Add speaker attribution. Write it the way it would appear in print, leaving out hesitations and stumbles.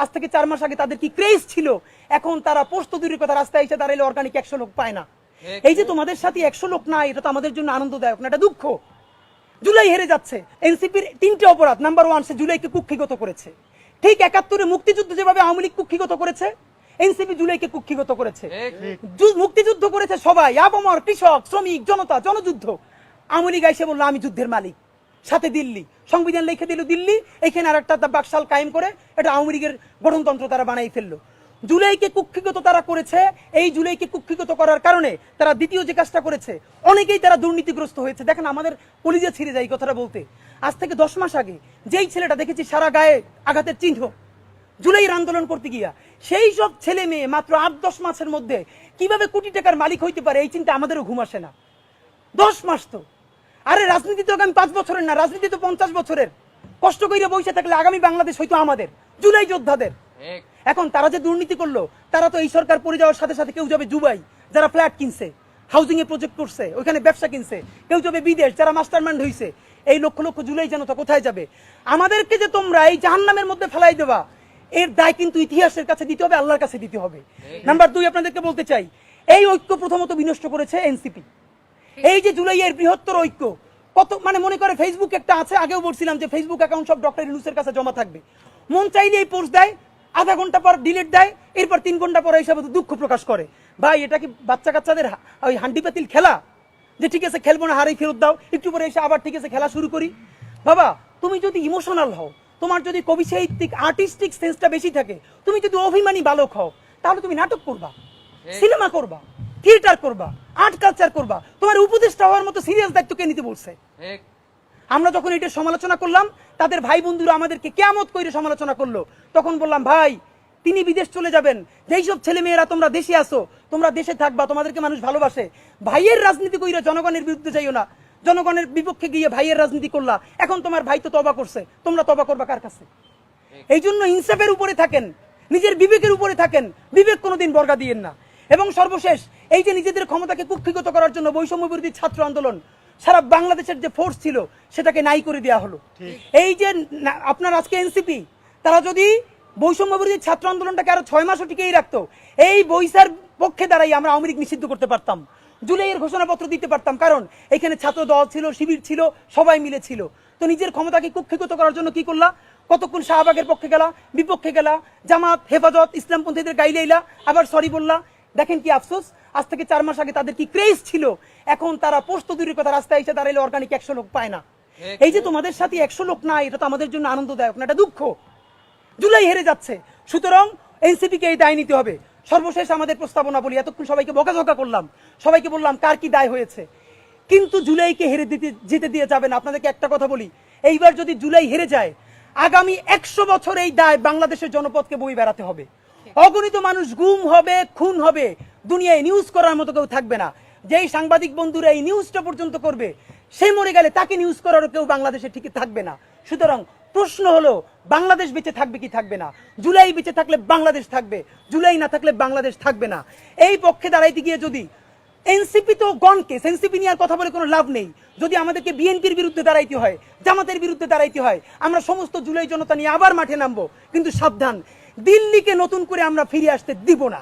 Speaker 1: আজ থেকে 4 মাস আগে তাদের কি ক্রেজ ছিল, এখন তারা পোস্ত দূরের কথা রাস্তায় এসে দাঁড়াইলে অর্গানিক 100 লোক পায় না। এই যে তোমাদের সাথে 100 লোক নাই, এটা তো আমাদের জন্য আনন্দদায়ক না, এটা দুঃখ। জুলাই হেরে যাচ্ছে। এনসিপির 3টে অপরাধ। নাম্বার 1, সে জুলাইকে কুক্ষিগত করেছে। ঠিক 71-এ মুক্তিযুদ্ধ যেভাবে আওয়ামী লীগ কুক্ষিগত করেছে, এনসিপি জুলাইকে কুক্ষিগত করেছে। মুক্তিযুদ্ধ করেছে সবাই, আপামর, কৃষক, শ্রমিক, জনতা, জনযুদ্ধ। আওয়ামী লীগ এসে বললো আমি যুদ্ধের মালিক, সাথে দিল্লি সংবিধান লিখে দিল দিল্লি, এখানে আর একটা বাকশাল কায়েম করে এটা আওয়ামী লীগের গঠনতন্ত্র তারা বানাই ফেললো। জুলাইকে কুক্ষিগত তারা করেছে। এই জুলাইকে কুক্ষিগত করার কারণে তারা দ্বিতীয় যে কাজটা করেছে, অনেকেই তারা দুর্নীতিগ্রস্ত হয়েছে। দেখেন আমাদের কলিজা ছিঁড়ে যায় এই কথাটা বলতে। আজ থেকে 10 মাস আগে যেই ছেলেটা দেখেছি সারা গায়ে আঘাতের চিহ্ন, জুলাইয়ের আন্দোলন করতে গিয়া, সেই সব ছেলে মেয়ে মাত্র 8-10 মাসের মধ্যে কিভাবে কোটি টাকার মালিক হইতে পারে, এই চিন্তা আমাদেরও ঘুম আসে না। 10 মাস তো, আরে রাজনীতি তো আগামী 5 বছরের না, রাজনীতি তো 50 বছরের। কষ্ট করে বসে থাকলে আগামী বাংলাদেশ হয়তো আমাদের, জুলাই যোদ্ধাদের। এখন তারা যে দুর্নীতি করলো, তারা তো এই সরকার পড়ে যাওয়ার সাথে সাথে কেউ যাবে দুবাই, যারা ফ্ল্যাট কিনছে, হাউজিং এ প্রজেক্ট করছে, ওইখানে ব্যবসা কিনছে, কেউ যাবে বিদেশ, যারা মাস্টারমাইন্ড হইছে। এই লক্ষ লক্ষ জুলাই জনতা কোথায় যাবে? আমাদেরকে যে তোমরা এই জাহান্নামের মধ্যে ফেলাই দেবা, এর দায় কিন্তু ইতিহাসের কাছে দিতে হবে, আল্লাহর কাছে দিতে হবে। নাম্বার 2, আপনাদেরকে বলতে চাই, এই ঐক্য প্রথমত বিনষ্ট করেছে এনসিপি। এই যে জুলাইয়ের বৃহত্তর ঐক্য, কত মানে মনে করে ফেসবুক একটা আছে, আগেও বলছিলাম যে ফেসবুক অ্যাকাউন্ট সব ডক্টর ইউনূসের কাছে জমা থাকবে। মন চাইলে এই পোস্ট দেয়, আধা ঘন্টা পর ডিলিট দেয়, এরপর 3 ঘন্টা পর এইসব দুঃখ প্রকাশ করে। ভাই এটা কি বাচ্চা কাচ্চাদের ওই হান্ডি পাতিল খেলা, যে ঠিক আছে খেলবো না, হারাই ফেরত দাও, একটু পরে এসে আবার ঠিক আছে খেলা শুরু করি? বাবা তুমি যদি ইমোশনাল হও, তোমার যদি কবি সাহিত্যিক আর্টিস্টিক সেন্সটা বেশি থাকে, তুমি যদি অভিমানী বালক হও, তাহলে তুমি নাটক করবা, সিনেমা করবা, থিয়েটার করবা, আর্ট কালচার করবা। তোমার উপদেষ্টা হওয়ার মতো সিরিয়াস দায়িত্ব কে নিতে বলছে? আমরা যখন এটা সমালোচনা করলাম, তাদের ভাই বন্ধুরা আমাদেরকে কিয়ামত করে সমালোচনা করলো, তখন বললাম ভাই তিনি বিদেশ চলে যাবেন, যেই সব ছেলে মেয়েরা তোমরা দেশে আসো, তোমরা দেশে থাকবা, তোমাদেরকে মানুষ ভালোবাসে। ভাইয়ের রাজনীতি কইরা জনগণের বিরুদ্ধে যাইও না, জনগণের বিপক্ষে গিয়ে ভাইয়ের রাজনীতি করলা। এখন তোমার ভাই তো তওবা করছে, তোমরা তওবা করবা কার কাছে? এই জন্য ইনসাফের উপরে থাকেন, নিজের বিবেকের উপরে থাকেন, বিবেক কোনোদিন বর্গা দিয়েন না। এবং সর্বশেষ, এই যে নিজেদের ক্ষমতাকে কুক্ষিগত করার জন্য বৈষম্য বিরোধী ছাত্র আন্দোলন, সারা বাংলাদেশের যে ফোর্স ছিল সেটাকে নাই করে দেওয়া হলো। এই যে আপনার আজকে এনসিপি, তারা যদি বৈষম্য বিরোধী ছাত্র আন্দোলনটাকে আরো 6 মাসও টিকেই রাখতো, এই বৈশার পক্ষে দাঁড়াই আমরা আওয়ামী লীগ নিষিদ্ধ করতে পারতাম, জুলাইয়ের ঘোষণাপত্র দিতে পারতাম। কারণ এখানে ছাত্র দল ছিল, শিবির ছিল, সবাই মিলে ছিল। তো নিজের ক্ষমতাকে কুক্ষিগত করার জন্য কি করলা? কতক্ষণ শাহবাগের পক্ষে গেলা, বিপক্ষে গেলা, জামাত, হেফাজত, ইসলামপন্থীদের গাইলেইলা, আবার সরি বললা। দেখেন কি আফসোস, আজ থেকে 4 মাস আগে তাদের কি ক্রেজ ছিল, এখন তারা পোস্ত দূরের কথা রাস্তায় এসে দাঁড়াইলে অর্গানিক 100 লোক পায় না। এই যে তোমাদের সাথে 100 লোক নাই, এটা তো আমাদের জন্য আনন্দদায়ক না, এটা দুঃখ। জুলাই হেরে যাচ্ছে, সুতরাং এনসিপি কে এই দায় নিতে হবে। সর্বশেষ আমাদের প্রস্তাবনা বলি, এতক্ষণ সবাইকে বকাঝকা করলাম, সবাইকে বললাম কার কি দায় হয়েছে, কিন্তু জুলাইকে হেরে যেতে দিয়ে যাবেন। আপনাদেরকে একটা কথা বলি, এইবার যদি জুলাই হেরে যায়, আগামী 100 বছর এই দায় বাংলাদেশের জনপদকে বই বেড়াতে হবে। অগণিত মানুষ গুম হবে, খুন হবে, দুনিয়ায় নিউজ করার মতো কেউ থাকবে না। যেই সাংবাদিক বন্ধুরা এই নিউজটা পর্যন্ত করবে, সে মরে গেলে তাকে নিউজ করারও কেউ বাংলাদেশে ঠিক থাকবে না। সুতরাং প্রশ্ন হলো, বাংলাদেশ বেঁচে থাকবে কি থাকবে না? জুলাই বেঁচে থাকলে বাংলাদেশ থাকবে, জুলাই না থাকলে বাংলাদেশ থাকবে না। এই পক্ষে দাঁড়াইতে গিয়ে যদি এনসিপি তো গন কেস, এনসিপি নিয়ে আর কথা বলে কোনো লাভ নেই। যদি আমাদেরকে বিএনপির বিরুদ্ধে দাঁড়াইতে হয়, জামাতের বিরুদ্ধে দাঁড়াইতে হয়, আমরা সমস্ত জুলাই জনতা নিয়ে আবার মাঠে নামবো। কিন্তু সাবধান, দিল্লিকে নতুন করে আমরা ফিরে আসতে দিব না।